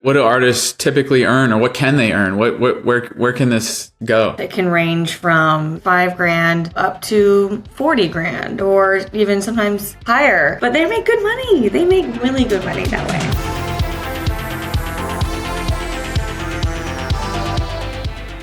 what do artists typically earn, or what can they earn? Where can this go? It can range from $5,000 up to $40,000, or even sometimes higher. But they make good money. They make really good money that way.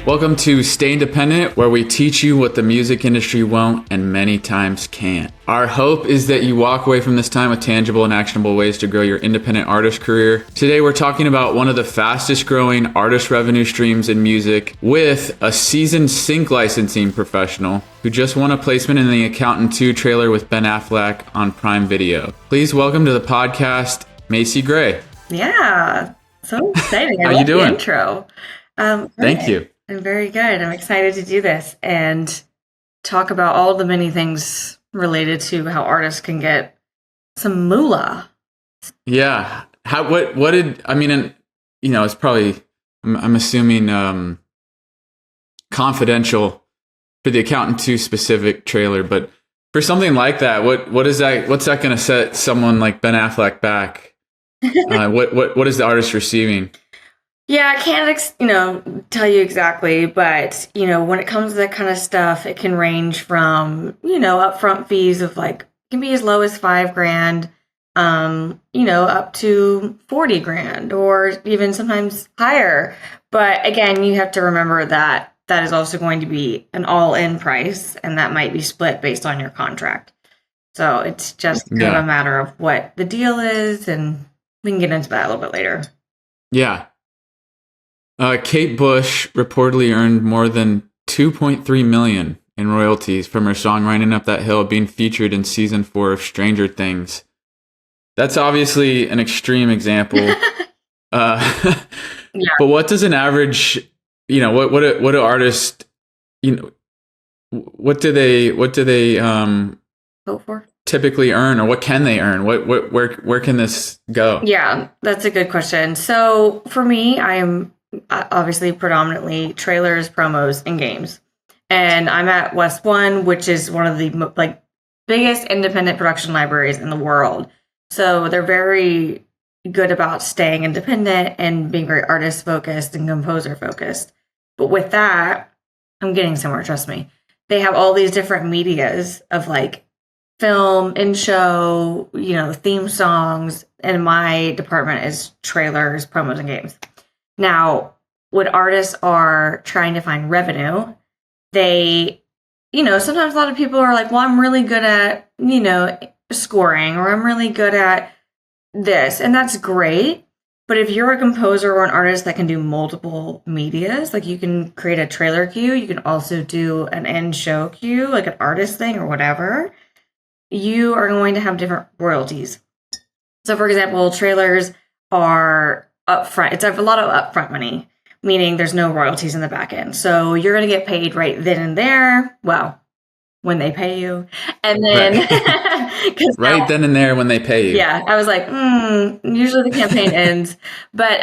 Welcome to Stay Independent, where we teach you what the music industry won't and many times can't. Our hope is that you walk away from this time with tangible and actionable ways to grow your independent artist career. Today, we're talking about one of the fastest growing artist revenue streams in music with a seasoned sync licensing professional who just won a placement in the Accountant 2 trailer with Ben Affleck on Prime Video. Please welcome to the podcast, Macy Gray. Yeah, so exciting. How you doing? The intro. Thank you. I'm very good. I'm excited to do this and talk about all the many things related to how artists can get some moolah. Yeah. It's probably, I'm assuming, confidential for the Accountant 2 specific trailer, but for something like that, what's that going to set someone like Ben Affleck back? What is the artist receiving? Yeah, I can't, tell you exactly, but, when it comes to that kind of stuff, it can range from, upfront fees of can be as low as $5,000, up to $40,000, or even sometimes higher. But again, you have to remember that that is also going to be an all-in price, and that might be split based on your contract. So it's just kind of a matter of what the deal is, and we can get into that a little bit later. Yeah. Kate Bush reportedly earned more than $2.3 million in royalties from her song Running Up That Hill being featured in season 4 of Stranger Things. That's obviously an extreme example. But what does an average, what do artists, what do they vote for? Typically earn, or what can they earn? Where can this go? Yeah, that's a good question. So for me, I am obviously predominantly trailers, promos, and games. And I'm at West One, which is one of the biggest independent production libraries in the world. So they're very good about staying independent and being very artist focused and composer focused. But with that, I'm getting somewhere, trust me. They have all these different medias of film and show, theme songs. And my department is trailers, promos, and games. Now, when artists are trying to find revenue, they, sometimes a lot of people are like, well, I'm really good at, scoring, or I'm really good at this. And that's great. But if you're a composer or an artist that can do multiple medias, you can create a trailer queue, you can also do an end show queue, an artist thing or whatever, you are going to have different royalties. So, for example, trailers are upfront. It's a lot of upfront money, meaning there's no royalties in the back end. So you're going to get paid right then and there. Well, when they pay you. And then then and there when they pay you. Yeah. I was like, usually the campaign ends. But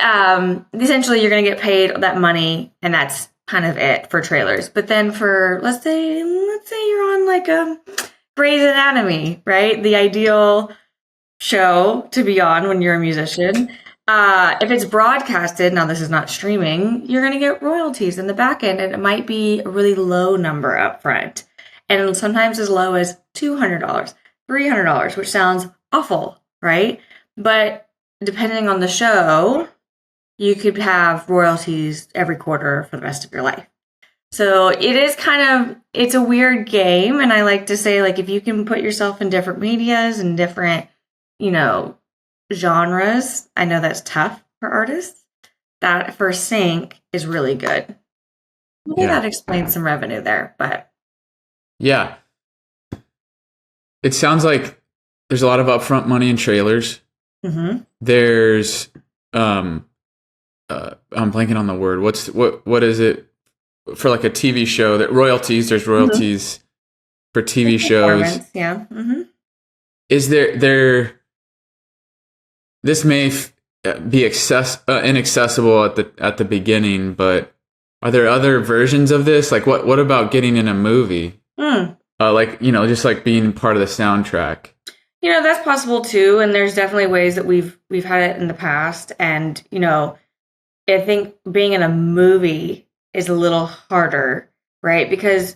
essentially you're going to get paid that money, and that's kind of it for trailers. But then for, let's say you're on a Grey's Anatomy, right? The ideal show to be on when you're a musician. If it's broadcasted, now this is not streaming, you're going to get royalties in the back end, and it might be a really low number up front. And sometimes as low as $200, $300, which sounds awful, right? But depending on the show, you could have royalties every quarter for the rest of your life. So it is it's a weird game. And I like to say, if you can put yourself in different medias and different, genres, I know that's tough for artists. That for sync is really good. Maybe that explains some revenue there, but yeah, it sounds like there's a lot of upfront money in trailers. Mm-hmm. There's I'm blanking on the word. What is it for a TV show? That royalties. There's royalties for TV shows. Yeah. Mm-hmm. Is there? This may be inaccessible at the beginning, but are there other versions of this? What about getting in a movie? Just being part of the soundtrack. That's possible too, and there's definitely ways that we've had it in the past, and I think being in a movie is a little harder, right? Because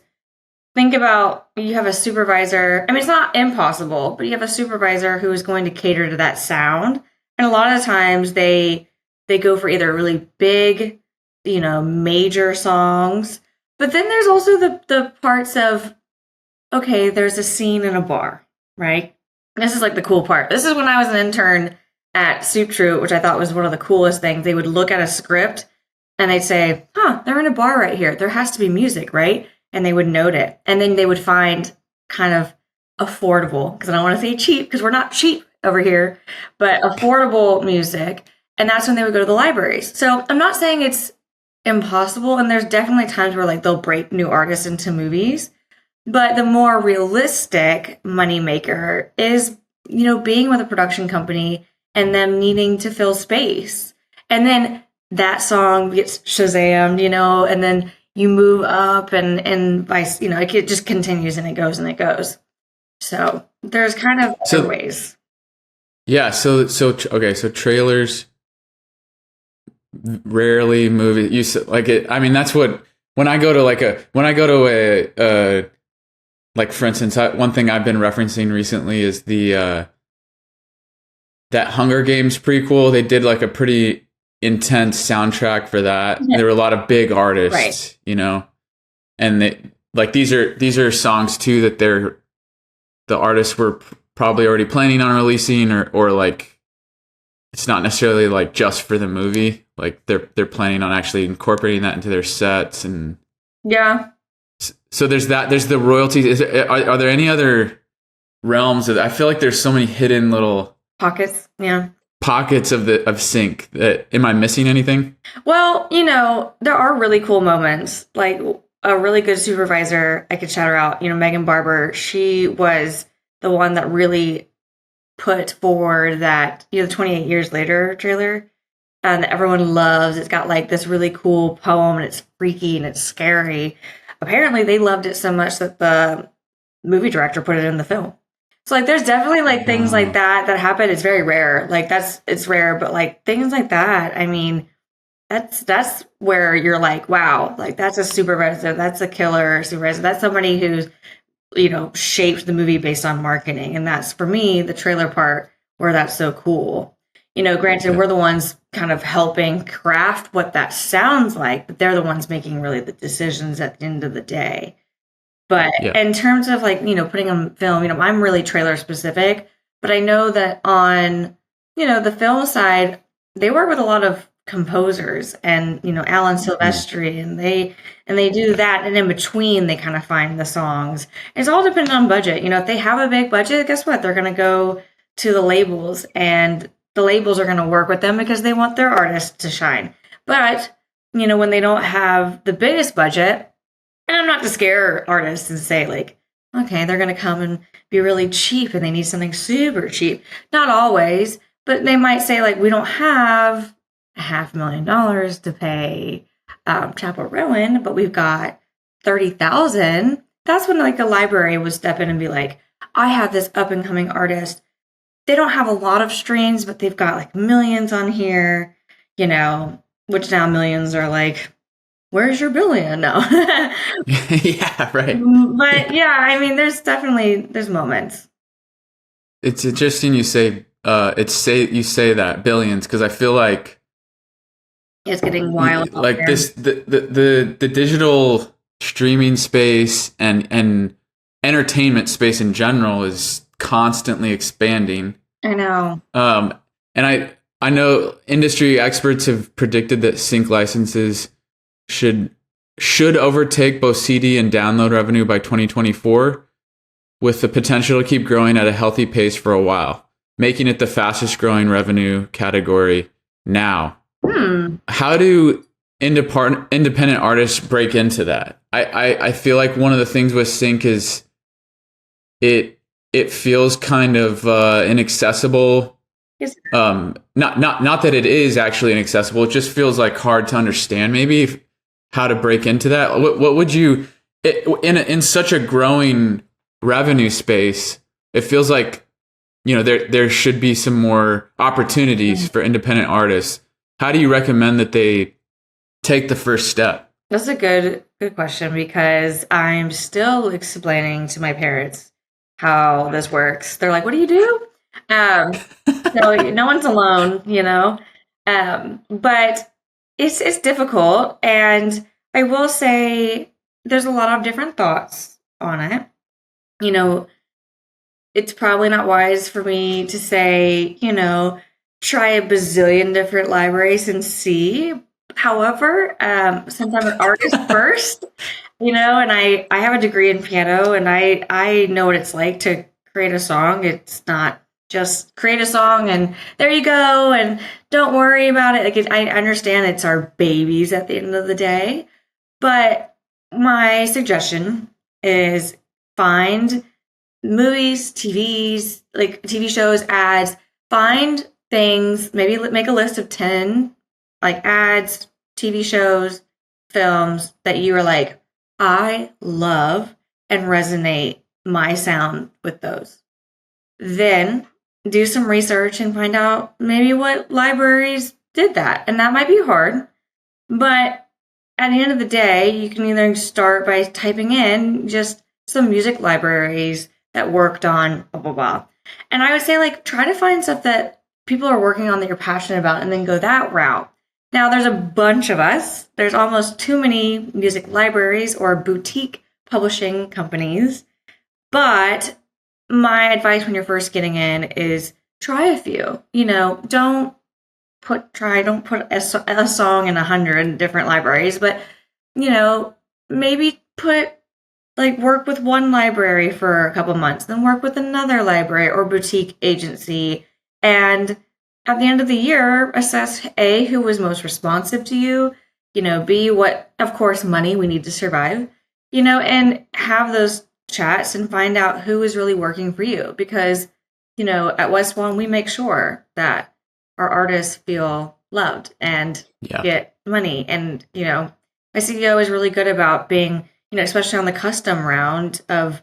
think about, you have a supervisor. I mean, it's not impossible, but you have a supervisor who is going to cater to that sound. And a lot of times they go for either really big, major songs. But then there's also the parts of, okay, there's a scene in a bar, right? This is like the cool part. This is when I was an intern at Soup Troop, which I thought was one of the coolest things. They would look at a script and they'd say, they're in a bar right here. There has to be music, right? And they would note it. And then they would find kind of affordable, because I don't want to say cheap, because we're not cheap over here, but affordable music. And that's when they would go to the libraries. So I'm not saying it's impossible. And there's definitely times where like they'll break new artists into movies. But the more realistic moneymaker is, being with a production company and them needing to fill space. And then that song gets Shazammed, and then you move up and vice, it just continues and it goes and it goes. So there's kind of other ways. Yeah. So trailers rarely movie. You like it. I mean, that's what, when I go to a like, for instance, one thing I've been referencing recently is that Hunger Games prequel. They did like a pretty intense soundtrack for that. Yeah. There were a lot of big artists, right. And they like, these are songs too that the artists were probably already planning on releasing, or like, it's not necessarily like just for the movie. Like they're planning on actually incorporating that into their sets. And yeah. So there's that. There's the royalties. Are there any other realms I feel like there's so many hidden little pockets? Yeah. Pockets of sync. Am I missing anything? Well, there are really cool moments. Like a really good supervisor, I could shout her out. Megan Barber. She was the one that really put forward that the 28 Years Later trailer, and everyone loves. It's got like this really cool poem, and it's freaky and it's scary. Apparently they loved it so much that the movie director put it in the film. So like there's definitely like things like that happen. It's very rare. Like it's rare, but like things like that, I mean, that's where you're like, wow, like that's a supervisor, that's a killer supervisor, that's somebody who's, shaped the movie based on marketing. And that's, for me, the trailer part where that's so cool. Granted, we're the ones kind of helping craft what that sounds like, but they're the ones making really the decisions at the end of the day. But in terms of like, putting on film, I'm really trailer specific, but I know that on, the film side, they work with a lot of composers and, Alan Silvestri, and they do that. And in between, they kind of find the songs. It's all dependent on budget. If they have a big budget, guess what? They're going to go to the labels, and the labels are going to work with them because they want their artists to shine. But, when they don't have the biggest budget, and I'm not to scare artists and say like, okay, they're going to come and be really cheap and they need something super cheap. Not always, but they might say like, we don't have $500,000 to pay Chapel Rowan, but we've got $30,000. That's when like a library would step in and be like, I have this up and coming artist. They don't have a lot of streams, but they've got like millions on here, which now millions are like, where's your billion now? Yeah, right. But yeah, I mean, there's moments. It's interesting you say that billions, because I feel like it's getting wild. Like this, the digital streaming space and entertainment space in general is constantly expanding. I know. And I know industry experts have predicted that sync licenses should overtake both CD and download revenue by 2024, with the potential to keep growing at a healthy pace for a while, making it the fastest growing revenue category now. How do independent artists break into that? I feel like one of the things with sync is it feels kind of inaccessible. Yes. Not that it is actually inaccessible. It just feels like hard to understand maybe how to break into that. What would you, in such a growing revenue space, it feels like, there should be some more opportunities for independent artists. how do you recommend that they take the first step? That's a good question, because I'm still explaining to my parents how this works. They're like, "What do you do?" So no one's alone, but it's difficult, and I will say there's a lot of different thoughts on it. It's probably not wise for me to say, try a bazillion different libraries and see. However, since I'm an artist first, and I have a degree in piano, and I know what it's like to create a song. It's not just create a song and there you go and don't worry about it. Like, I understand it's our babies at the end of the day, but my suggestion is find movies, like TV shows, ads, find things, maybe make a list of 10 like ads, TV shows, films that you are like, I love and resonate my sound with those. Then do some research and find out maybe what libraries did that. And that might be hard, but at the end of the day, you can either start by typing in just some music libraries that worked on blah, blah, blah. And I would say, like, try to find stuff that people are working on that you're passionate about and then go that route. Now, there's a bunch of us. There's almost too many music libraries or boutique publishing companies. But my advice when you're first getting in is try a few. Don't put a song in 100 different libraries, but, maybe work with one library for a couple months, then work with another library or boutique agency. And at the end of the year, assess A, who was most responsive to you, B, what, of course, money we need to survive, and have those chats and find out who is really working for you. Because, at West One, we make sure that our artists feel loved and get money. And, my CEO is really good about being, especially on the custom round of,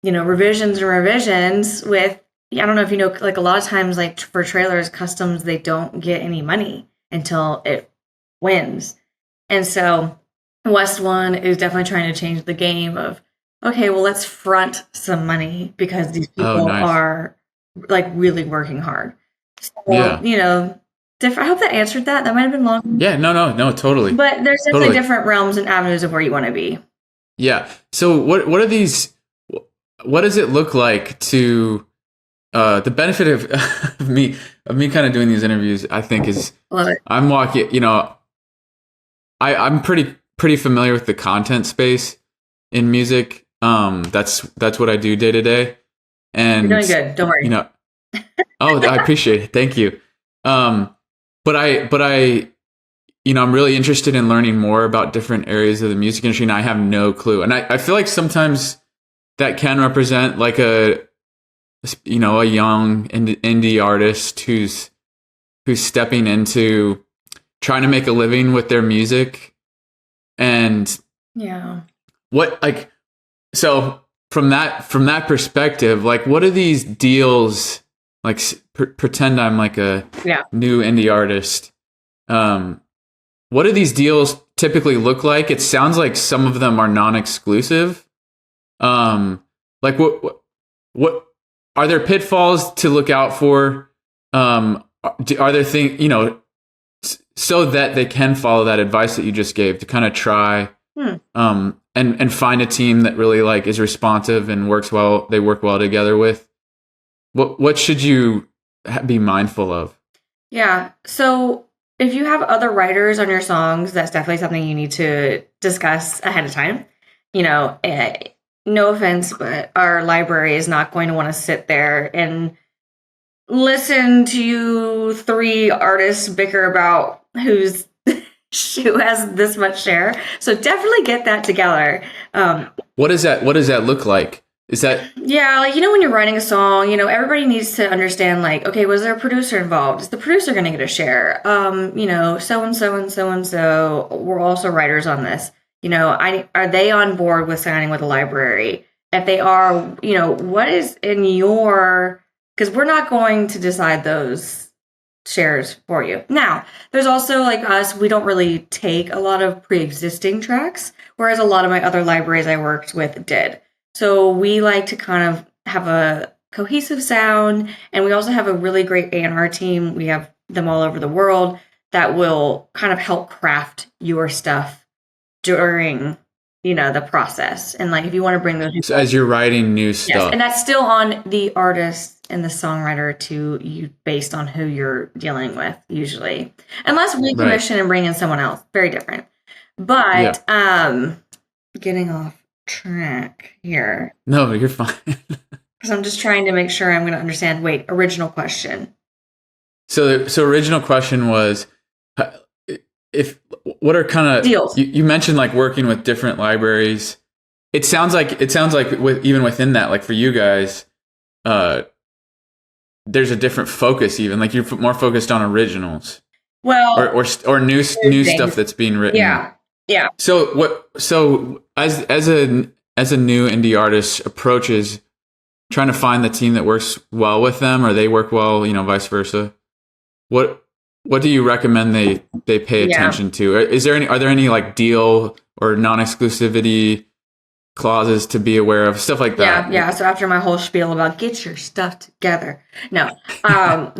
revisions and revisions with, I don't know if you know, like a lot of times, like for trailers, customs, they don't get any money until it wins. And so West One is definitely trying to change the game of, okay, well, let's front some money because these people are like really working hard. So, I hope that answered that. That might have been long. Yeah, no, totally. But there's definitely different realms and avenues of where you want to be. Yeah. So what are these, what does it look like to, the benefit of me kind of doing these interviews, I think is I'm walking, I'm pretty familiar with the content space in music. That's what I do day to day. And you're doing good. Don't worry. I appreciate it. Thank you. But I, I'm really interested in learning more about different areas of the music industry, and I have no clue. And I feel like sometimes that can represent like a young indie artist who's stepping into trying to make a living with their music. And so from that perspective, like, what are these deals? Like, pretend I'm like a new indie artist. What do these deals typically look like? It sounds like some of them are non-exclusive. Like what are there pitfalls to look out for? Are there things, so that they can follow that advice that you just gave to kind of try, and find a team that really like is responsive and works well. They work well together with. What should you be mindful of? Yeah. So if you have other writers on your songs, that's definitely something you need to discuss ahead of time. No offense, but our library is not going to want to sit there and listen to you 3 artists bicker about who has this much share. So definitely get that together. What does that look like? Is that... Yeah, like, when you're writing a song, everybody needs to understand, like, okay, was there a producer involved? Is the producer going to get a share? So-and-so and so-and-so were also writers on this. Are they on board with signing with a library? If they are, what is in your... Because we're not going to decide those shares for you. Now, there's also like us, we don't really take a lot of pre-existing tracks, whereas a lot of my other libraries I worked with did. So we like to kind of have a cohesive sound, and we also have a really great A&R team. We have them all over the world that will kind of help craft your stuff during, the process. And like if you want to bring those people, So as you're writing new stuff. yes, and that's still on the artist and the songwriter to you based on who you're dealing with usually. Unless we commission and bring in someone else. Very different. But getting off track here. No, you're fine. Because I'm just trying to make sure I'm going to understand. Wait, original question. So original question was, what are kind of deals? You mentioned like working with different libraries. It sounds like even within that, like for you guys, there's a different focus. Even like you're more focused on originals, well, or new stuff that's being written. Yeah. So as a new indie artist approaches trying to find the team that works well with them, or they work well, vice versa. What do you recommend they pay attention to? Are there any like deal or non-exclusivity clauses to be aware of, stuff like that? Yeah. So after my whole spiel about get your stuff together, no, I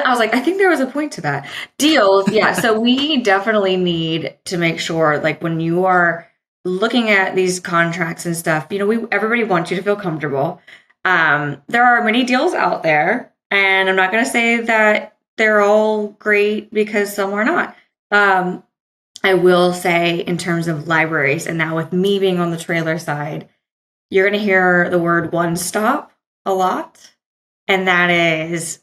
was like, I think there was a point to that. Deals, yeah. So we definitely need to make sure, like when you are looking at these contracts and stuff, everybody wants you to feel comfortable. There are many deals out there, and I'm not going to say that they're all great because some are not. I will say in terms of libraries, and now with me being on the trailer side, you're going to hear the word one stop a lot. And that is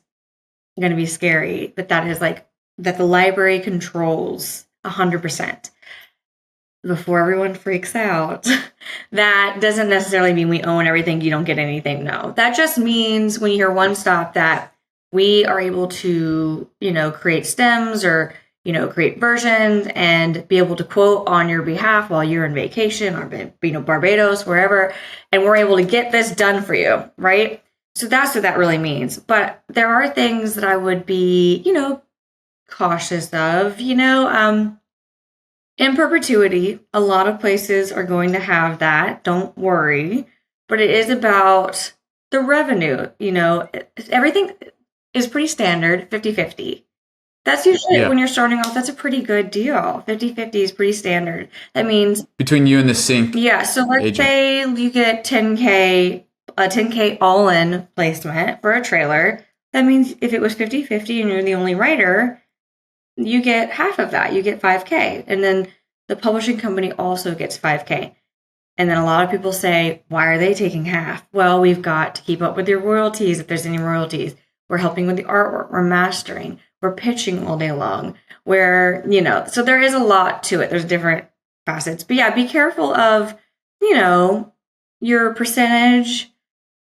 going to be scary, but that is like that the library controls 100%. Before everyone freaks out, that doesn't necessarily mean we own everything. You don't get anything. No, that just means when you hear one stop that we are able to, create stems or, create versions and be able to quote on your behalf while you're on vacation or, Barbados, wherever. And we're able to get this done for you, right? So that's what that really means. But there are things that I would be, cautious of, in perpetuity. A lot of places are going to have that. Don't worry. But it is about the revenue, everything is pretty standard, 50-50. That's usually when you're starting off, that's a pretty good deal. 50-50 is pretty standard. That means between you and the sync. Yeah. So let's say you get 10K, a 10K all-in placement for a trailer. That means if it was 50-50 and you're the only writer, you get half of that. You get 5K. And then the publishing company also gets 5K. And then a lot of people say, why are they taking half? Well, we've got to keep up with your royalties if there's any royalties. We're helping with the artwork. We're mastering. We're pitching all day long. So there is a lot to it. There's different facets. But yeah, be careful of, your percentage.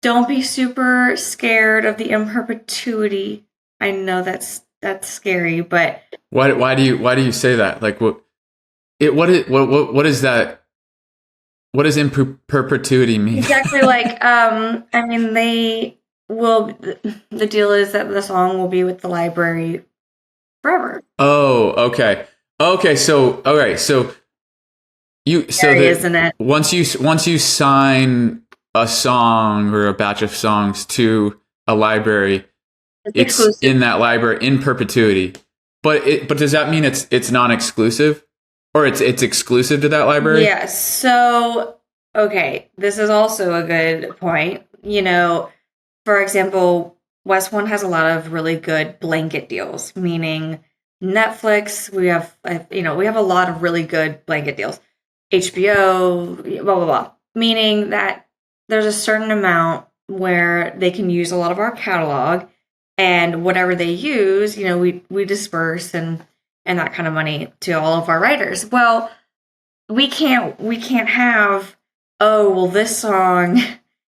Don't be super scared of the in perpetuity. I know that's scary, but why do you say that? Like what is that? What does in perpetuity mean? Exactly. Like, the deal is that the song will be with the library forever. Oh, okay. Okay, so all right, so isn't it? Once you sign a song or a batch of songs to a library, it's in that library in perpetuity. But does that mean it's non-exclusive, or it's exclusive to that library? Yes. So okay, this is also a good point. For example, West One has a lot of really good blanket deals, meaning Netflix, we have a lot of really good blanket deals. HBO, blah, blah, blah. Meaning that there's a certain amount where they can use a lot of our catalog, and whatever they use, we disperse and that kind of money to all of our writers. Well, we can't have, this song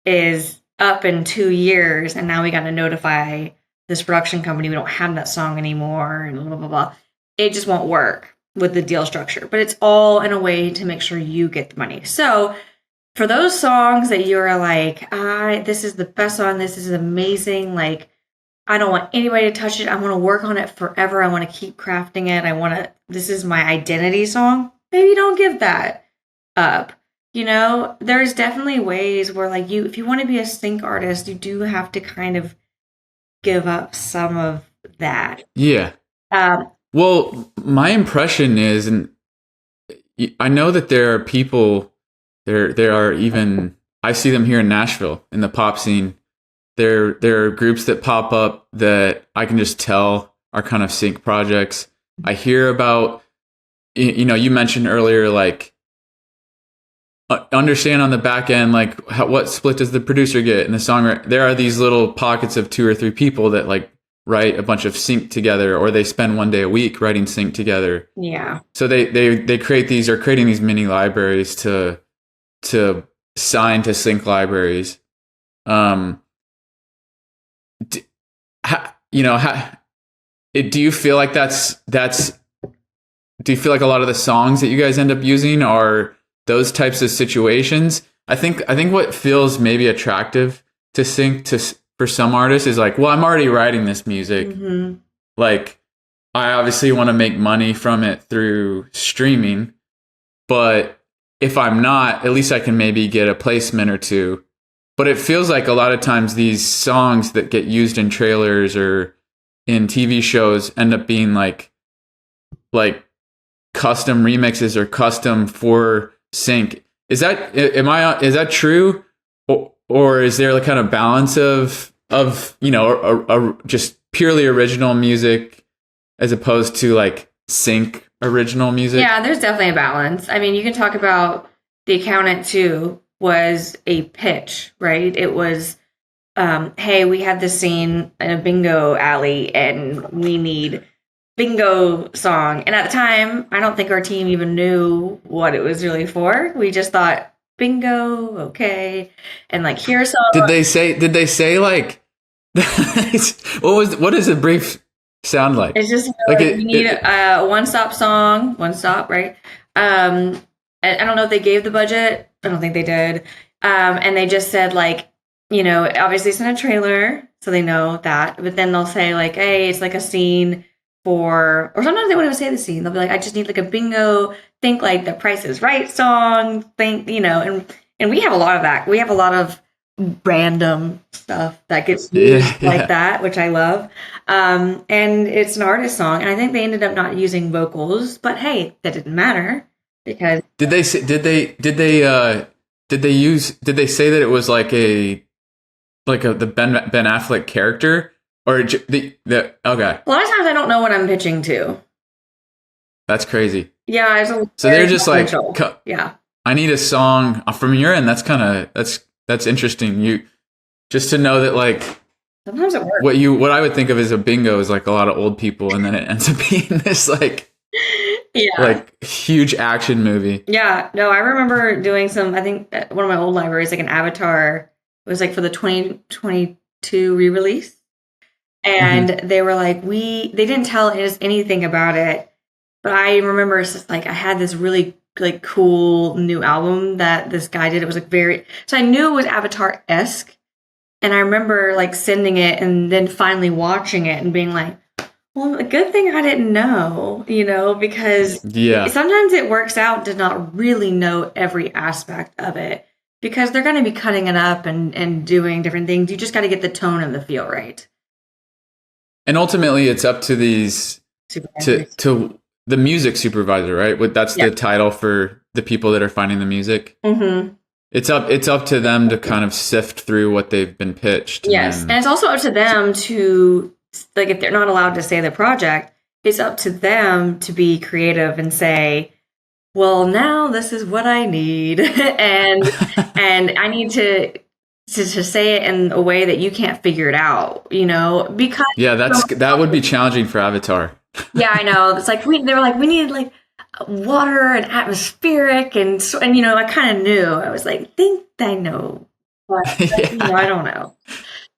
is up in 2 years and now we got to notify this production company we don't have that song anymore and blah, blah, blah. It just won't work with the deal structure, but it's all in a way to make sure you get the money. So for those songs that you're like, this is the best song, this is amazing, like I don't want anybody to touch it. I want to work on it forever. I want to keep crafting it. This is my identity song. Maybe don't give that up. There's definitely ways where like if you want to be a sync artist, you do have to kind of give up some of that. Yeah. Well, my impression is, and I know that there are people, there are even, I see them here in Nashville in the pop scene. There are groups that pop up that I can just tell are kind of sync projects. I hear about, you mentioned earlier, like, understand on the back end, like what split does the producer get and the songwriter. There are these little pockets of 2 or 3 people that like write a bunch of sync together, or they spend one day a week writing sync together. Yeah. So they creating these mini libraries to sign to sync libraries. Do you feel like do you feel like a lot of the songs that you guys end up using are those types of situations? I think what feels maybe attractive to sync for some artists is like, well, I'm already writing this music. Mm-hmm. Like, I obviously want to make money from it through streaming, but if I'm not, at least I can maybe get a placement or 2. But it feels like a lot of times these songs that get used in trailers or in TV shows end up being like custom remixes or custom for sync. Is that true? Or is there a kind of balance of just purely original music as opposed to like sync original music? Yeah, there's definitely a balance. I mean, you can talk about The Accountant too, was a pitch, right? It was, hey, we have this scene in a bingo alley and we need bingo song. And at the time, I don't think our team even knew what it was really for. We just thought, bingo, okay. And like, here's some. Did they say like, what does the brief sound like? It's just like you need a one-stop song, one stop, right? I don't know if they gave the budget. I don't think they did. And they just said like, obviously it's in a trailer, so they know that. But then they'll say like, hey, it's like a scene or sometimes they won't even say the scene. They'll be like, I just need like a bingo, think like the Price is Right song, think, and we have a lot of that. We have a lot of random stuff that gets used like that, which I love. And it's an artist song. And I think they ended up not using vocals, but hey, that didn't matter because did they say that it was like the Ben Affleck character? Or okay. A lot of times I don't know what I'm pitching to. That's crazy. Yeah. So they're just like, yeah, I need a song from your end. That's interesting. You just to know that like sometimes it works. What I would think of as a bingo is like a lot of old people, and then it ends up being this like like huge action movie. Yeah. No, I remember doing I think one of my old libraries, like an Avatar, it was like for the 2022 re-release. And they were like, they didn't tell us anything about it. But I remember it's like I had this really like cool new album that this guy did. It was like so I knew it was Avatar-esque. And I remember like sending it and then finally watching it and being like, well, a good thing I didn't know, because sometimes it works out to not really know every aspect of it because they're going to be cutting it up and doing different things. You just got to get the tone and the feel right. And ultimately, it's up to these to the music supervisor, right? That's the title for the people that are finding the music. Mm-hmm. It's up to them to kind of sift through what they've been pitched. Yes, and it's also up to them to like if they're not allowed to say the project, it's up to them to be creative and say, well, now this is what I need, and I need to say it in a way that you can't figure it out, because that would be challenging for Avatar. Yeah, I know. It's like they were like we need like water and atmospheric and I kind of knew. I was like, think I know, but I don't know.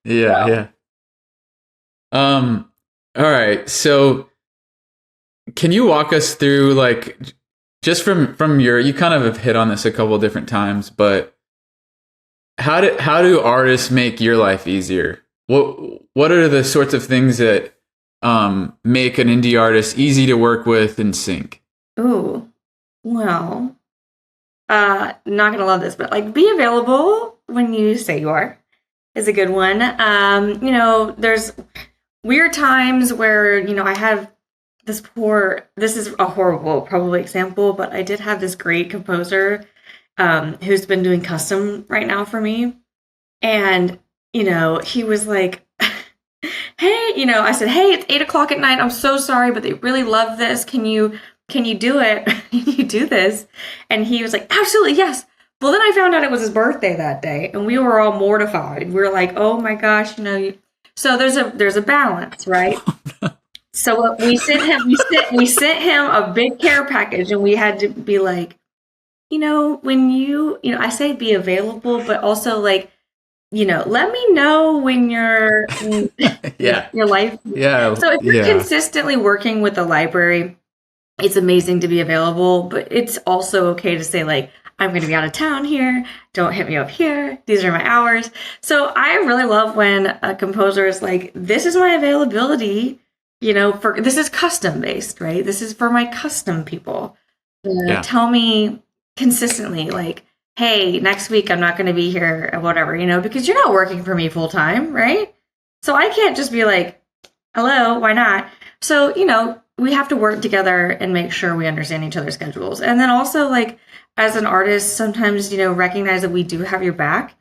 Yeah. All right. So, can you walk us through like just from you kind of have hit on this a couple of different times, but how do artists make your life easier? what are the sorts of things that make an indie artist easy to work with and sync? Ooh, well, not gonna love this, but like be available when you say you are is a good one. There's weird times where, I have this is a horrible probably example, but I did have this great composer who's been doing custom right now for me. And, he was like, hey, I said, hey, it's 8 o'clock at night. I'm so sorry, but they really love this. Can you do it? Can you do this? And he was like, absolutely, yes. Well, then I found out it was his birthday that day, and we were all mortified. We were like, oh my gosh, so there's a balance, right? So we sent him a big care package, and we had to be like, when I say be available, but also like, let me know when you're your life. Yeah. So if you're consistently working with the library, it's amazing to be available, but it's also okay to say like, I'm going to be out of town here. Don't hit me up here. These are my hours. So I really love when a composer is like, this is my availability, this is custom based, right? This is for my custom people. Tell me consistently like, hey, next week I'm not going to be here or whatever, because you're not working for me full time, right? So I can't just be like, hello, why not? So, we have to work together and make sure we understand each other's schedules. And then also like as an artist, sometimes, recognize that we do have your back.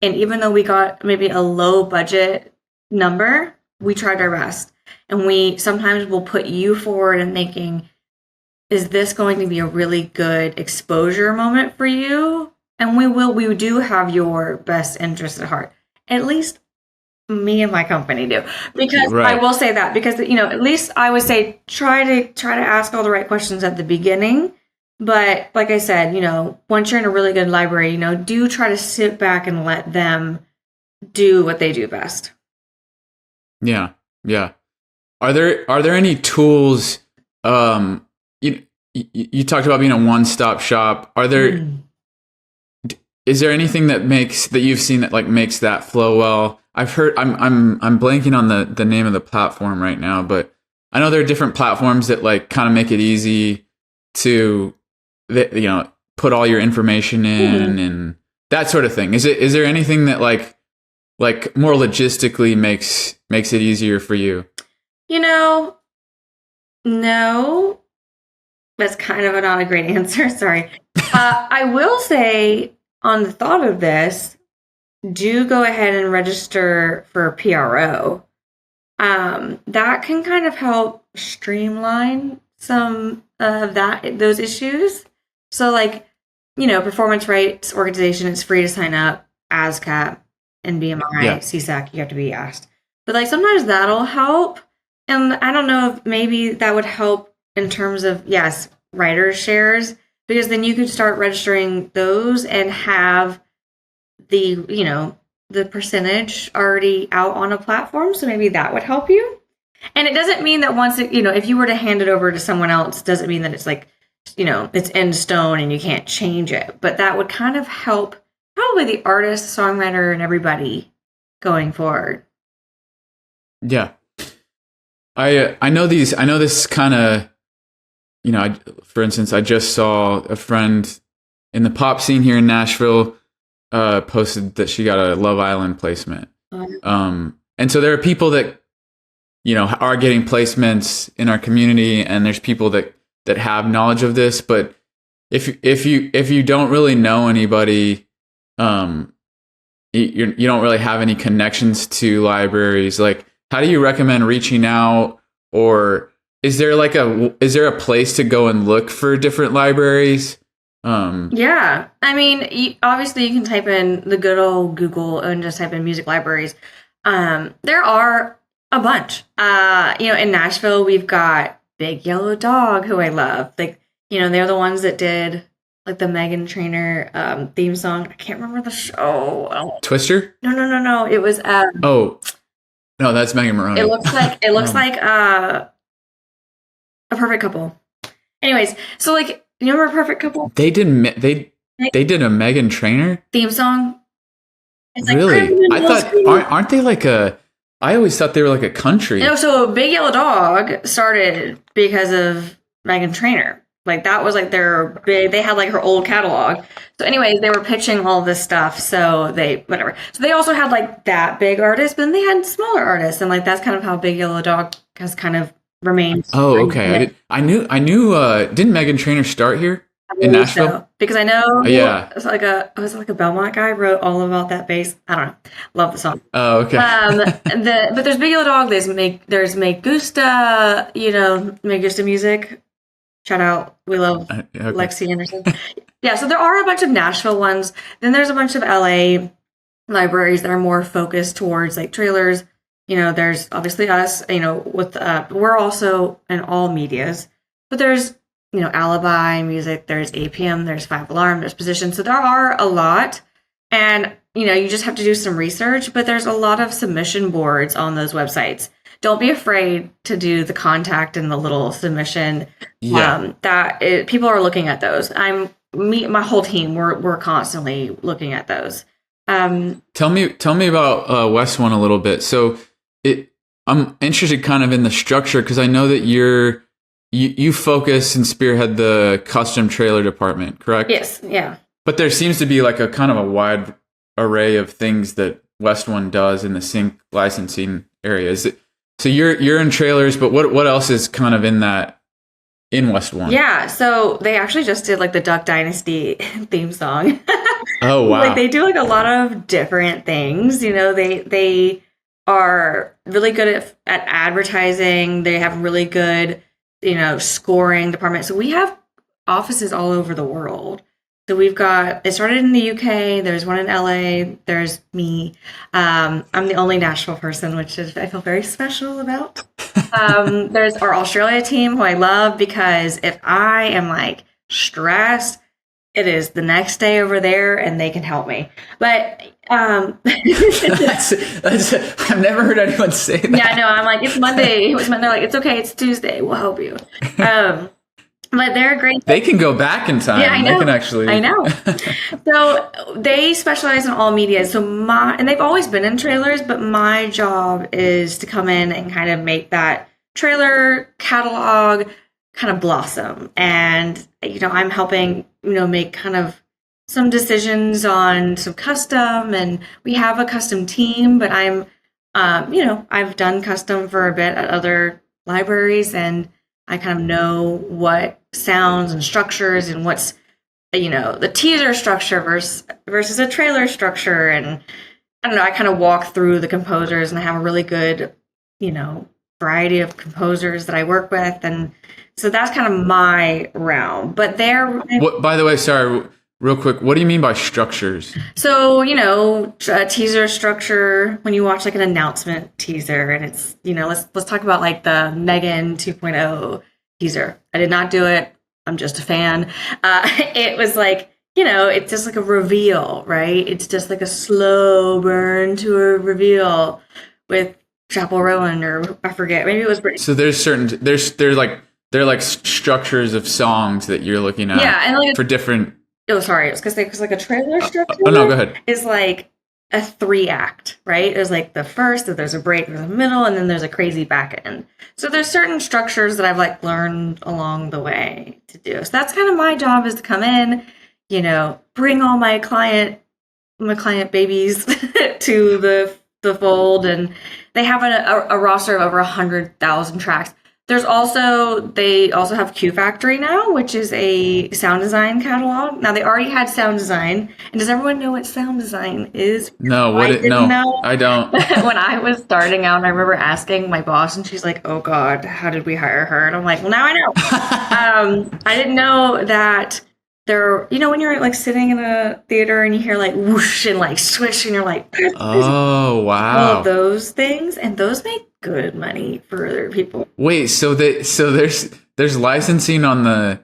And even though we got maybe a low budget number, we tried our best. And we sometimes will put you forward and thinking, is this going to be a really good exposure moment for you? And we do have your best interest at heart. At least me and my company do. Because I will say that because, at least I would say try to ask all the right questions at the beginning. But like I said, once you're in a really good library, do try to sit back and let them do what they do best. Yeah. Yeah. Are there any tools, you talked about being a one-stop shop. Is there anything that you've seen that like makes that flow well? I've heard, I'm blanking on the name of the platform right now, but I know there are different platforms that like kind of make it easy to, put all your information in and that sort of thing. Is there anything that like more logistically makes it easier for you? No, that's kind of not a great answer. Sorry. I will say on the thought of this, do go ahead and register for a PRO. That can kind of help streamline some of those issues. So like, performance rights organization, it's free to sign up, ASCAP, NBMI, CSAC, you have to be asked. But like sometimes that'll help. And I don't know if maybe that would help in terms of, yes, writer shares, because then you could start registering those and have the percentage already out on a platform. So maybe that would help you. And it doesn't mean that once if you were to hand it over to someone else, doesn't mean that it's like, it's in stone and you can't change it. But that would kind of help probably the artist, songwriter, and everybody going forward. Yeah. I know this kind of, for instance, I just saw a friend in the pop scene here in Nashville posted that she got a Love Island placement. And so there are people that, are getting placements in our community, and there's people that have knowledge of this. But if you don't really know anybody, you don't really have any connections to libraries, like, how do you recommend reaching out? Or is there a place to go and look for different libraries? Yeah. I mean, obviously you can type in the good old Google and just type in music libraries. There are a bunch. In Nashville, we've got Big Yellow Dog, who I love. Like, they're the ones that did like the Meghan Trainor theme song. I can't remember the show. Oh. Twister? No. It was no, that's Megan Maroney. It looks like a Perfect Couple. Anyways, so like, you remember Perfect Couple? They did a Meghan Trainor theme song. It's like Really? I criminal thought street. aren't they like a? I always thought they were like a country. You know, so Big Yellow Dog started because of Megan Trainor. Like that was like their big. They had like her old catalog. So, anyways, they were pitching all this stuff. So they whatever. So they also had like that big artist, but then they had smaller artists, and like that's kind of how Big Yellow Dog has kind of remained. Oh, okay. I knew. Didn't Megan Trainor start here in believe Nashville? so. Because I know Yeah. it was like a Belmont guy wrote all about that bass. I don't know. Love the song. Oh, okay. But there's Big Yellow Dog. There's Make Gusta. You know, Make Gusta music. Shout out. We love Okay. Lexi Anderson. Yeah. So there are a bunch of Nashville ones. Then there's a bunch of LA libraries that are more focused towards like trailers. You know, there's obviously us. You know, with we're also in all medias, but there's Alibi Music, there's APM, there's 5 Alarm, there's Position. So there are a lot. And, you just have to do some research, but there's a lot of submission boards on those websites. Don't be afraid to do the contact and the little submission. Yeah. People are looking at those. My whole team, we're constantly looking at those. Tell me about West One a little bit. So I'm interested kind of in the structure because I know that you focus and spearhead the custom trailer department, correct? Yes, yeah. But there seems to be like a kind of a wide array of things that West One does in the sync licensing area. So you're in trailers, but what else is kind of in West One? Yeah, so they actually just did like the Duck Dynasty theme song. Oh wow! Like they do like a lot of different things. They are really good at advertising. They have really good scoring department. So we have offices all over the world. So it started in the UK. There's one in LA. There's me. I'm the only Nashville person, which I feel very special about. There's our Australia team, who I love because if I am like stressed, it is the next day over there and they can help me. But that's I've never heard anyone say that. Yeah, I know. I'm like, it's Monday. It was Monday. They're like, it's okay. It's Tuesday. We'll help you. But they're great. They can go back in time. Yeah, I know. They can actually. I know. So they specialize in all media. So and they've always been in trailers, but my job is to come in and kind of make that trailer catalog kind of blossom. And, I'm helping, make kind of some decisions on some custom, and we have a custom team, but I've done custom for a bit at other libraries, and I kind of know what sounds and structures and what's, the teaser structure versus a trailer structure. And I don't know, I kind of walk through the composers, and I have a really good, variety of composers that I work with. And so that's kind of my realm. But by the way, sorry, real quick, what do you mean by structures? So, a teaser structure, when you watch like an announcement teaser, and it's, let's talk about like the Megan 2.0 teaser. I did not do it. I'm just a fan. It was like, it's just like a reveal, right? It's just like a slow burn to a reveal with Chapel Rowan, or I forget. Maybe it was Britney. So they're like structures of songs that you're looking at. Yeah, and like for different. Oh, sorry. It was because like a trailer structure. Oh no, go ahead. Is like a 3-act, right? There's like the first, there's a break, there's a middle, and then there's a crazy back end. So there's certain structures that I've like learned along the way to do. So that's kind of my job, is to come in, bring all my client babies to the fold, and they have a roster of over 100,000 tracks. They also have Q Factory now, which is a sound design catalog. Now they already had sound design. And does everyone know what sound design is? No, I don't. When I was starting out, and I remember asking my boss, and she's like, "Oh God, how did we hire her?" And I'm like, "Well, now I know." I didn't know that there. When you're like sitting in a theater and you hear like whoosh and like swish, and you're like, "Oh wow!" All of those things, and those make good money for other people. Wait, so there's licensing on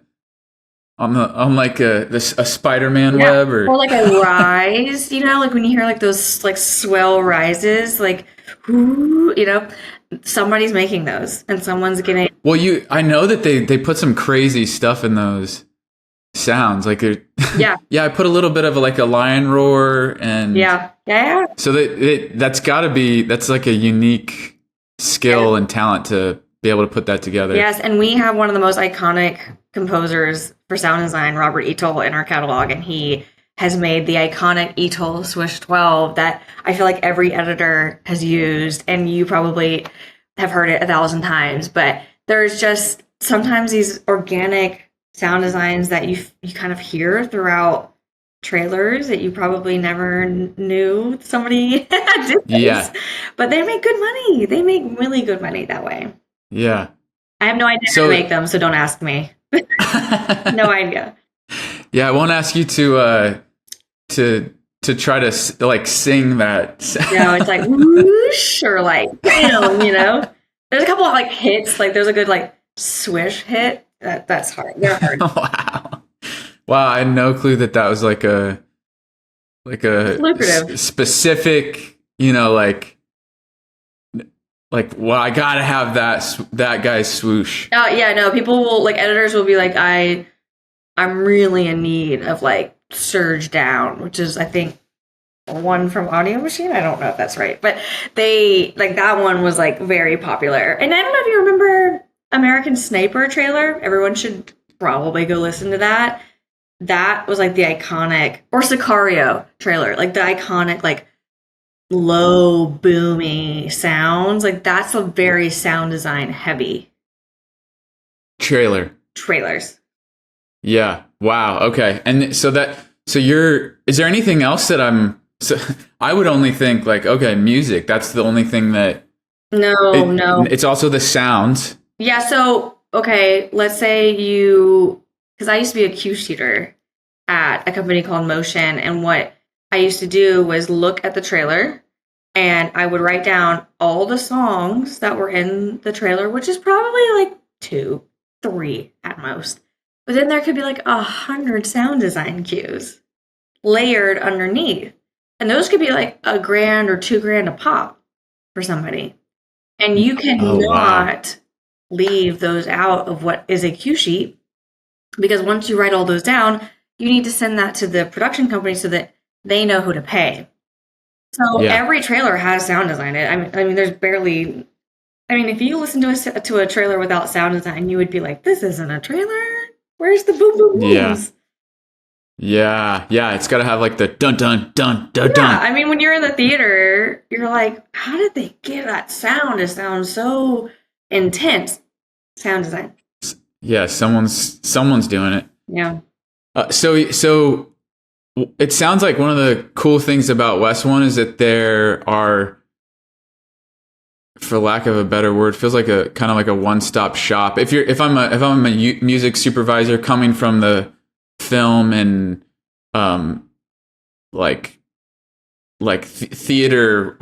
like a Spider-Man web or like a rise, like when you hear like those like swell rises, like whoo, somebody's making those, and someone's getting. Well, I know that they put some crazy stuff in those sounds. Like Yeah. yeah, I put a little bit of like a lion roar and Yeah. So that's got to be, that's like a unique skill and talent to be able to put that together. Yes, and we have one of the most iconic composers for sound design, Robert Etel, in our catalog, and he has made the iconic Etel Swish 12 that I feel like every editor has used, and you probably have heard it 1,000 times. But there's just sometimes these organic sound designs that you kind of hear throughout trailers that you probably never knew somebody did this. Yeah. But they make good money. They make really good money that way. Yeah. I have no idea how to make them, so don't ask me. No idea. Yeah, I won't ask you to try to like sing that. No, it's like whoosh or like bam, you know. There's a couple of like hits, like there's a good like swish hit. That's hard. They're hard. Wow, I had no clue that was like a lucrative specific, you know, like well, I gotta have that guy's swoosh. Oh yeah, no, people will like editors will be like, I'm really in need of like surge down, which is I think one from Audio Machine. I don't know if that's right, but they like that one was like very popular. And I don't know if you remember American Sniper trailer. Everyone should probably go listen to that. That was like the iconic, or Sicario trailer, like the iconic like low boomy sounds. Like that's a very sound design heavy trailers. Yeah. Wow. Okay. And so is there anything else that I would only think like, okay, music, that's the only thing that. No. It's also the sound. Yeah. So, okay, let's say because I used to be a cue sheeter at a company called Motion. And what I used to do was look at the trailer and I would write down all the songs that were in the trailer, which is probably like 2, 3 at most. But then there could be like 100 sound design cues layered underneath. And those could be like $1,000 or $2,000 a pop for somebody. And you cannot leave those out of what is a cue sheet, because once you write all those down, you need to send that to the production company so that they know who to pay. So every trailer has sound design. I mean, there's barely. I mean, if you listen to a trailer without sound design, you would be like, "This isn't a trailer. Where's the boom boom booms?" Yeah. It's got to have like the dun dun dun dun dun. Yeah, I mean, when you're in the theater, you're like, "How did they get that sound to sound so intense?" Sound design. Yeah, someone's doing it. Yeah. So it sounds like one of the cool things about West One is that there are, for lack of a better word, feels like a kind of like a one-stop shop. If I'm a music supervisor coming from the film and theater,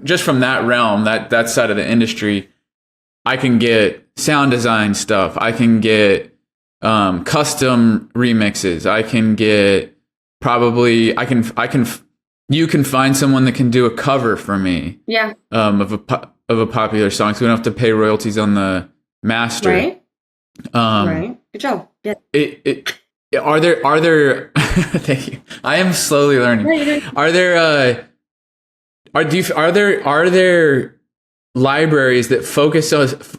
just from that realm, that side of the industry, I can get sound design stuff. I can get custom remixes. I can get you can find someone that can do a cover for me. Yeah. Of a popular song, so we don't have to pay royalties on the master. Right. Right. Good job. Yeah. Are there thank you. I am slowly learning. Are there libraries that focus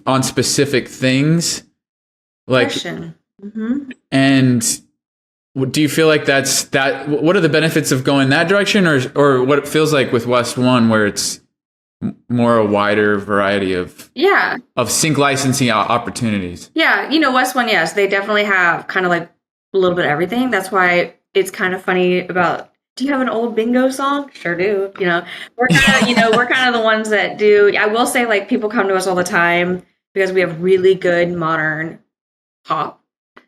on specific things? Like, mm-hmm. And do you feel like what are the benefits of going that direction, or what it feels like with West One, where it's more a wider variety of sync licensing opportunities? Yeah, West One, yes, they definitely have kind of like a little bit of everything. That's why it's kind of funny about, do you have an old bingo song? Sure do. We're kind of, we're kind of the ones that do. I will say, like, people come to us all the time because we have really good modern pop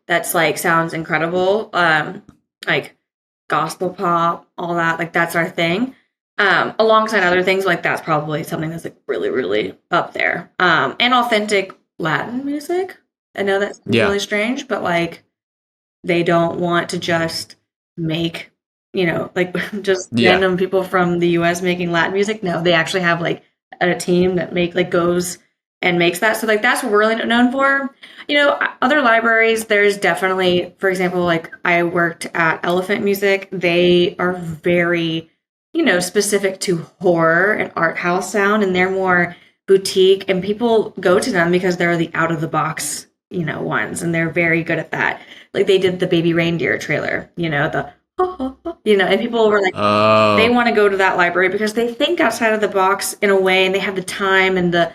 that's like sounds incredible, like gospel pop, all that. Like that's our thing. Alongside other things, like that's probably something that's like really, really up there. And authentic Latin music. I know that's really strange, but like they don't want to just make, like just random people from the US making Latin music. No, they actually have like a team that goes and makes that. So like that's what we're really known for. Other libraries, there's definitely, for example, like I worked at Elephant Music. They are very, specific to horror and art house sound, and they're more boutique, and people go to them because they're the out of the box, ones, and they're very good at that. Like they did the Baby Reindeer trailer, and people were like, they want to go to that library because they think outside of the box in a way, and they have the time and the,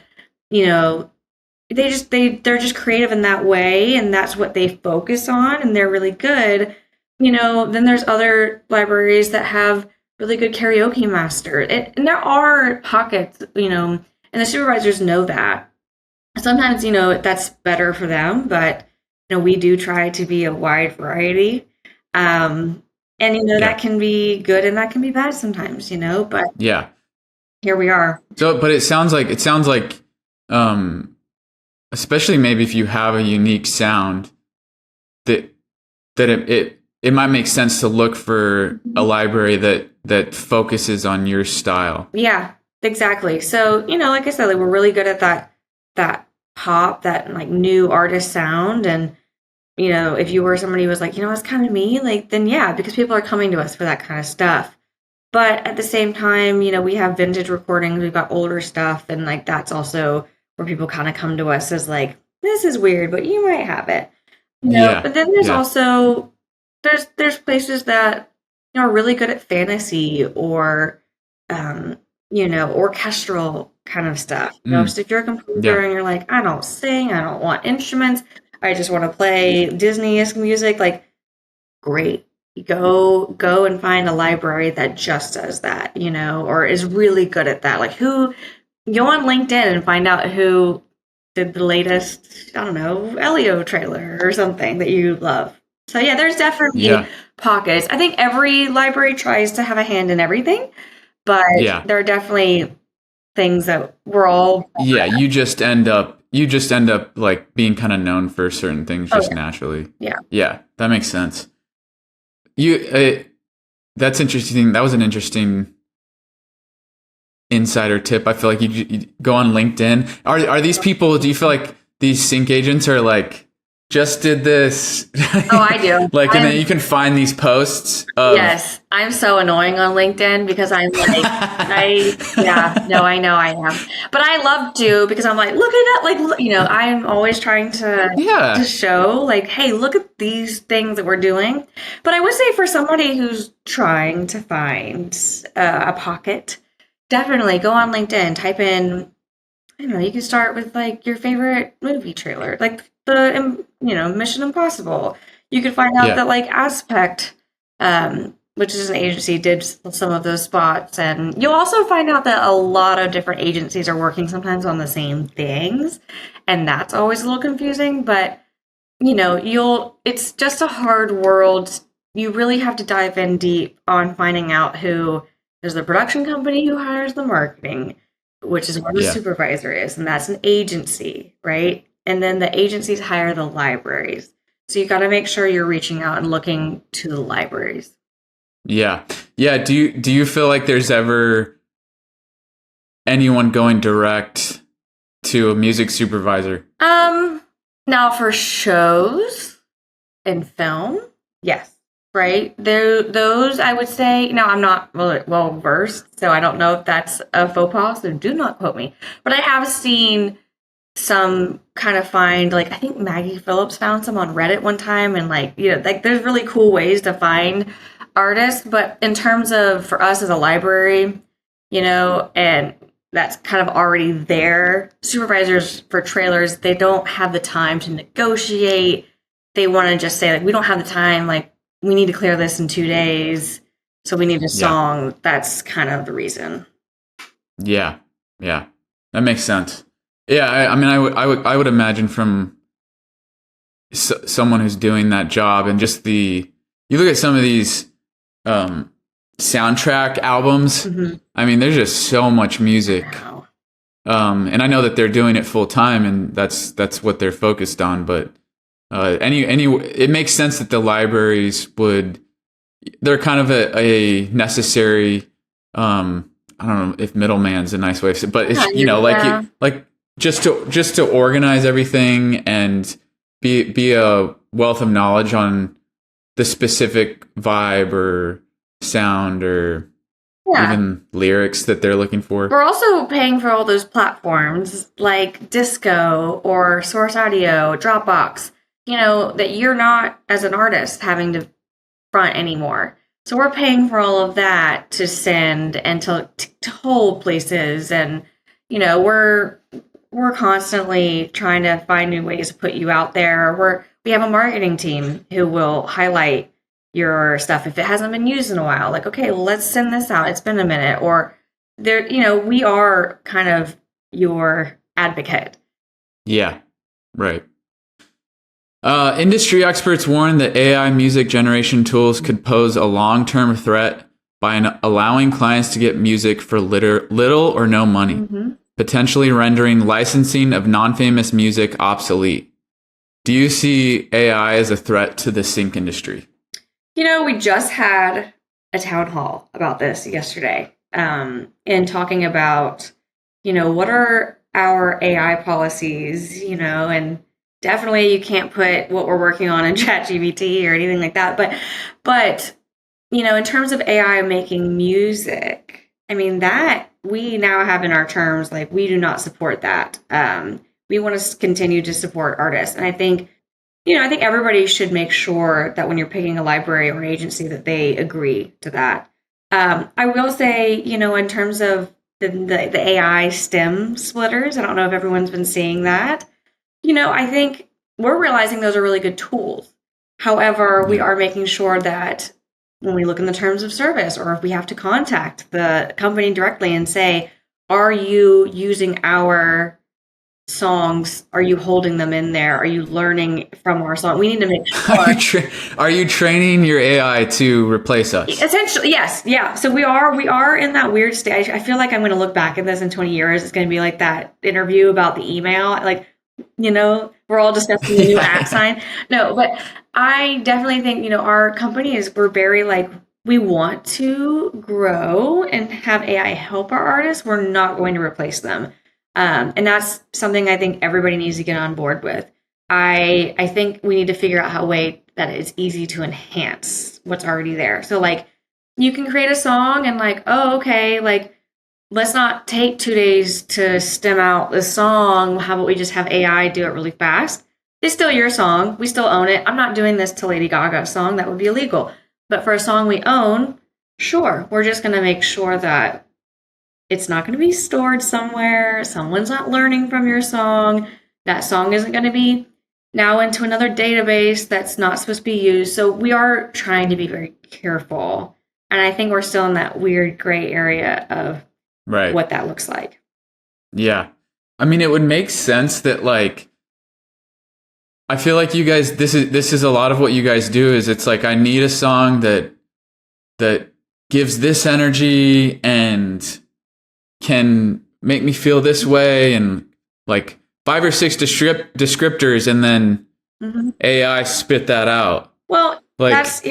they're just creative in that way, and that's what they focus on, and they're really good. Then there's other libraries that have really good karaoke masters, and there are pockets, and the supervisors know that. Sometimes, that's better for them, but we do try to be a wide variety. And that can be good and that can be bad sometimes, but yeah, here we are. So, but it sounds like, especially maybe if you have a unique sound, that it might make sense to look for a library that focuses on your style. Yeah, exactly. So, like I said, like we're really good at that pop, that like new artist sound. And, if you were somebody who was like, it's kind of me, like, then yeah, because people are coming to us for that kind of stuff. But at the same time, we have vintage recordings, we've got older stuff, and like that's also where people kind of come to us as like, this is weird, but you might have it. But then there's also there's places that are really good at fantasy or orchestral kind of stuff. So if you're a composer and you're like, I don't sing, I don't want instruments, I just want to play Disney-esque music, like great. Go and find a library that just does that, or is really good at that. Like go on LinkedIn and find out who did the latest, I don't know, Elio trailer or something that you love. So yeah, there's definitely pockets. I think every library tries to have a hand in everything, but there are definitely things that we're all. Yeah, you just end up like being kind of known for certain things just naturally. Yeah. Yeah, that makes sense. That's interesting. That was an interesting insider tip. I feel like you go on LinkedIn. Are these people, do you feel like these sync agents are like, just did this? Oh, I do. Like, and then you can find these posts. Yes, I'm so annoying on LinkedIn because I'm like, I know I am. But I love to because I'm like, look at that. Like, I'm always trying to show like, hey, look at these things that we're doing. But I would say for somebody who's trying to find a pocket, definitely go on LinkedIn, type in, I don't know, you can start with like your favorite movie trailer, like the, Mission Impossible. You could find out that like Aspect, which is an agency, did some of those spots. And you'll also find out that a lot of different agencies are working sometimes on the same things. And that's always a little confusing, but it's just a hard world. You really have to dive in deep on finding out who is the production company who hires the marketing, which is where the supervisor is. And that's an agency, right? And then the agencies hire the libraries. So you got to make sure you're reaching out and looking to the libraries. Yeah. Yeah. Do you feel like there's ever anyone going direct to a music supervisor? Now for shows and film, yes. Right? Those I would say, I'm not well versed, so I don't know if that's a faux pas, so do not quote me. But I have seen some kind of find, like I think Maggie Phillips found some on Reddit one time, and like there's really cool ways to find artists. But in terms of for us as a library, and that's kind of already there. Supervisors for trailers, they don't have the time to negotiate. They want to just say like, we don't have the time, like we need to clear this in 2 days, so we need a song. Yeah. That's kind of the reason. Yeah, that makes sense. Yeah, I mean, I would imagine from someone who's doing that job, and just you look at some of these soundtrack albums. Mm-hmm. I mean, there's just so much music. Wow. And I know that they're doing it full time, and that's what they're focused on. But it makes sense that the libraries they're kind of a necessary. I don't know if middleman's a nice way of saying, but it's, like just to organize everything and be a wealth of knowledge on the specific vibe or sound or even lyrics that they're looking for. We're also paying for all those platforms like Disco or Source Audio, Dropbox, that you're not, as an artist, having to front anymore. So we're paying for all of that to send and to hold places. And, we're constantly trying to find new ways to put you out there. We have a marketing team who will highlight your stuff if it hasn't been used in a while. Like, okay, well, let's send this out. It's been a minute. Or we are kind of your advocate. Yeah, right. Industry experts warn that AI music generation tools could pose a long-term threat by allowing clients to get music for little or no money, potentially rendering licensing of non-famous music obsolete. Do you see AI as a threat to the sync industry? We just had a town hall about this yesterday, and talking about, what are our AI policies, and definitely you can't put what we're working on in ChatGPT or anything like that. But in terms of AI making music, I mean, that we now have in our terms, like, we do not support that. We want to continue to support artists. And I think everybody should make sure that when you're picking a library or an agency that they agree to that. I will say, in terms of the AI STEM splitters, I don't know if everyone's been seeing that. I think we're realizing those are really good tools. However, we are making sure that when we look in the terms of service, or if we have to contact the company directly and say, are you using our songs? Are you holding them in there? Are you learning from our song? We need to make sure. Are you training your AI to replace us? Essentially, yes. Yeah. So we are in that weird stage. I feel like I'm going to look back at this in 20 years. It's going to be like that interview about the email. Like, we're all discussing the new at sign. No, but I definitely think, our company we're very we want to grow and have AI help our artists. We're not going to replace them. And that's something I think everybody needs to get on board with. I think we need to figure out a way that it's easy to enhance what's already there. So you can create a song and let's not take 2 days to stem out the song. How about we just have AI do it really fast? It's still your song. We still own it. I'm not doing this to Lady Gaga's song. That would be illegal. But for a song we own, sure, we're just going to make sure that it's not going to be stored somewhere. Someone's not learning from your song. That song isn't going to be now into another database that's not supposed to be used. So we are trying to be very careful. And I think we're still in that weird gray area of what that looks like. Yeah. I mean, it would make sense that I feel like you guys, this is a lot of what you guys do is it's I need a song that gives this energy and can make me feel this way, and 5 or 6 descriptors, and then AI spit that out. Well, that's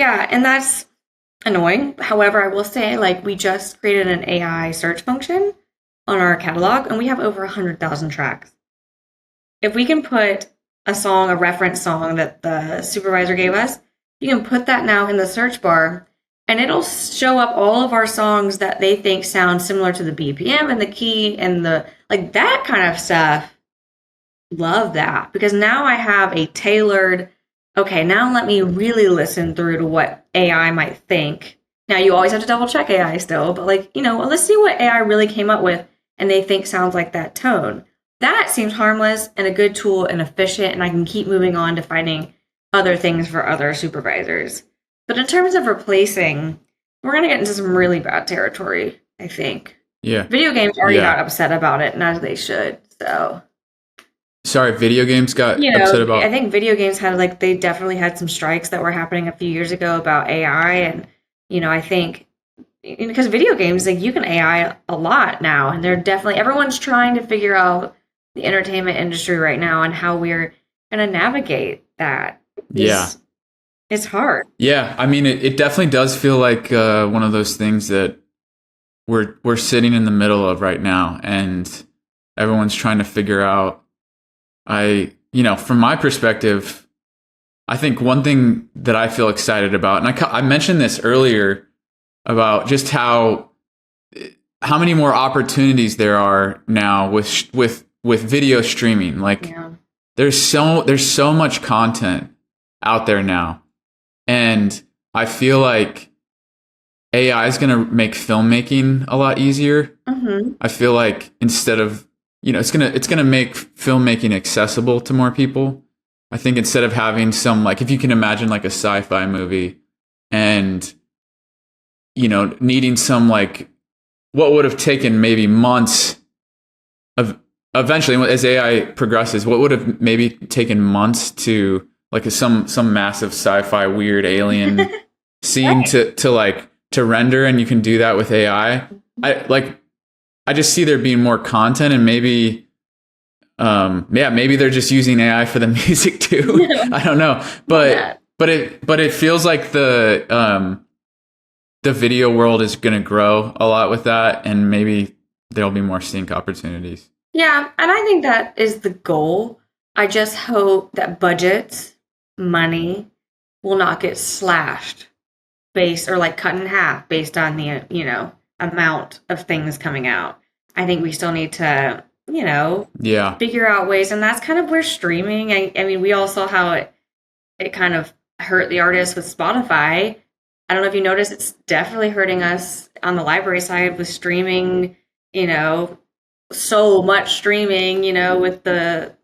annoying. However, I will say we just created an AI search function on our catalog, and we have over 100,000 tracks. If we can put a reference song that the supervisor gave us, you can put that now in the search bar, and it'll show up all of our songs that they think sound similar to the BPM and the key and the that kind of stuff. Love that, because now I have a tailored, okay, now let me really listen through to what AI might think. Now you always have to double check AI still, but let's see what AI really came up with and they think sounds like that tone. That seems harmless and a good tool and efficient, and I can keep moving on to finding other things for other supervisors. But in terms of replacing, we're going to get into some really bad territory, I think. Yeah. Video games already got upset about it, and as they should. So. Sorry, video games got upset about. I think video games had they definitely had some strikes that were happening a few years ago about AI, and I think because video games you can AI a lot now, and everyone's trying to figure out the entertainment industry right now and how we're going to navigate that. It's hard. Yeah, I mean, it definitely does feel like one of those things that we're sitting in the middle of right now, and everyone's trying to figure out. From my perspective, I think one thing that I feel excited about, and I mentioned this earlier about just how many more opportunities there are now with video streaming. Like there's so much content out there now, and I feel like AI is going to make filmmaking a lot easier. Mm-hmm. I feel like instead of, it's going to make filmmaking accessible to more people. I think instead of having some, like, if you can imagine like a sci-fi movie and, needing some, like, what would have taken maybe months of, eventually as AI progresses, what would have maybe taken months to, like, some massive sci-fi weird alien scene to render, and you can do that with AI. I just see there being more content, and maybe they're just using AI for the music too. I don't know, but it feels like the video world is going to grow a lot with that, and maybe there'll be more sync opportunities. Yeah, and I think that is the goal. I just hope that budgets, money, will not get slashed based or like cut in half based on the amount of things coming out. I think we still need to figure out ways, and that's kind of where streaming. I mean, we all saw how it kind of hurt the artists with Spotify. I don't know if you noticed, it's definitely hurting us on the library side with streaming. So much streaming. With the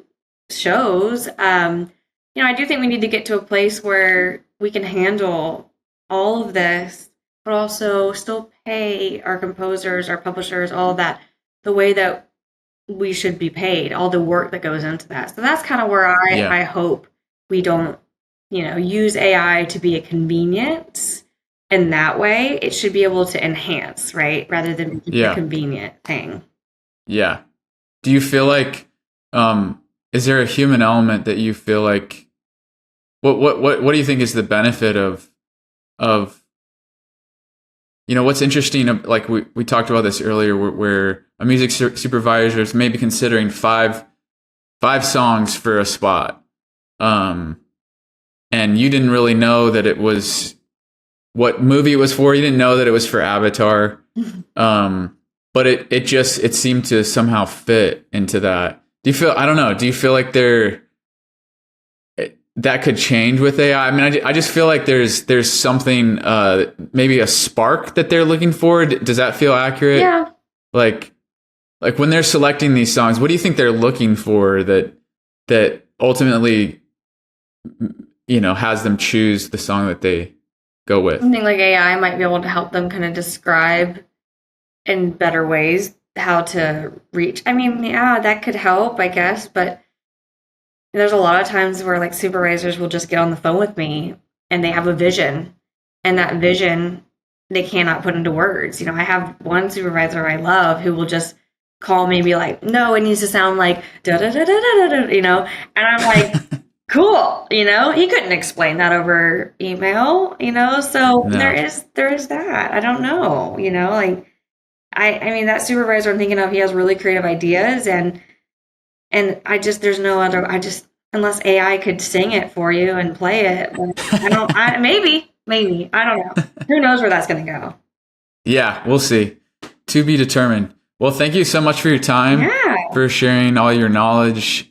shows. I do think we need to get to a place where we can handle all of this, but also still pay our composers, our publishers, all of that, the way that we should be paid, all the work that goes into that. So that's kind of where I hope we don't, use AI to be a convenience. And that way it should be able to enhance, right? Rather than a convenient thing. Yeah. Do you feel like, is there a human element that you feel like, what do you think is the benefit of what's interesting, like we talked about this earlier, where a music supervisor is maybe considering five songs for a spot, and you didn't really know that it was what movie it was for. You didn't know that it was for Avatar, but it seemed to somehow fit into that. Do you feel like that could change with AI? I mean, I just feel like there's something, maybe a spark that they're looking for. Does that feel accurate? Yeah. Like when they're selecting these songs, what do you think they're looking for that ultimately, has them choose the song that they go with? Something like AI might be able to help them kind of describe in better ways how to reach. I mean, that could help, I guess, but there's a lot of times where like supervisors will just get on the phone with me and they have a vision, and that vision they cannot put into words. I have one supervisor I love who will just call me and be like, no, it needs to sound like da da da da da da, and I'm like, cool, he couldn't explain that over email, so no. there is that. I don't know, like I mean, that supervisor I'm thinking of, he has really creative ideas, and there's no other, unless AI could sing it for you and play it, maybe, I don't know. Who knows where that's going to go? Yeah, we'll see. To be determined. Well, thank you so much for your time, for sharing all your knowledge.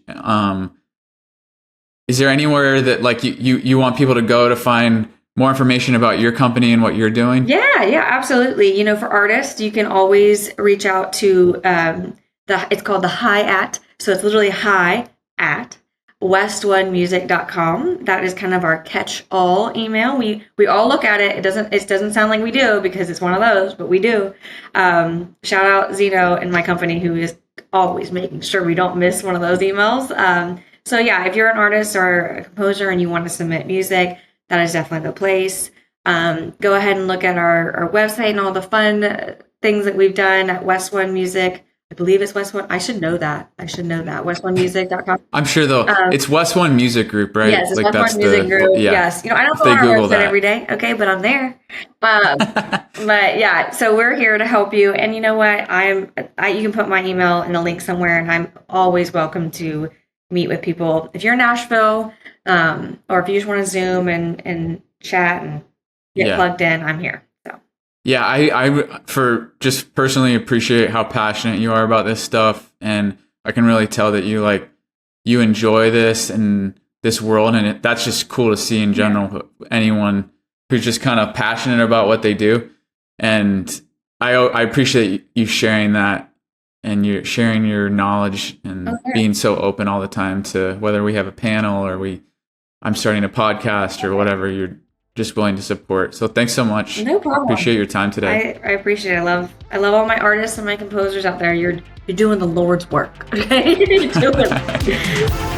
Is there anywhere that like you want people to go to find more information about your company and what you're doing? Yeah, absolutely. For artists, you can always reach out to it's called the Hi At. So it's literally hi at west1music.com. That is kind of our catch-all email. We all look at it. It doesn't sound like we do because it's one of those, but we do. Shout out Zeno and my company, who is always making sure we don't miss one of those emails. So yeah, if you're an artist or a composer and you want to submit music, that is definitely the place. Go ahead and look at our website and all the fun things that we've done at West One Music I believe it's West One. I should know that. West1music.com. I'm sure though. It's West One Music Group, right? Yes, it's West One Music Group. Yeah. Yes. I don't If go they on our Google website that. every day, okay, but I'm there. But yeah, so we're here to help you. And you know what? You can put my email in a link somewhere, and I'm always welcome to meet with people. If you're in Nashville, or if you just want to Zoom and chat and get plugged in, I'm here. So yeah, I for just personally appreciate how passionate you are about this stuff, and I can really tell that you enjoy this and this world, and that's just cool to see in general. Anyone who's just kind of passionate about what they do, and I appreciate you sharing that, and you sharing your knowledge and being so open all the time to whether we have a panel or I'm starting a podcast or whatever. You're just willing to support. So thanks so much. No problem. Appreciate your time today. I appreciate it. I love all my artists and my composers out there. You're doing the Lord's work. Okay? You're doing it.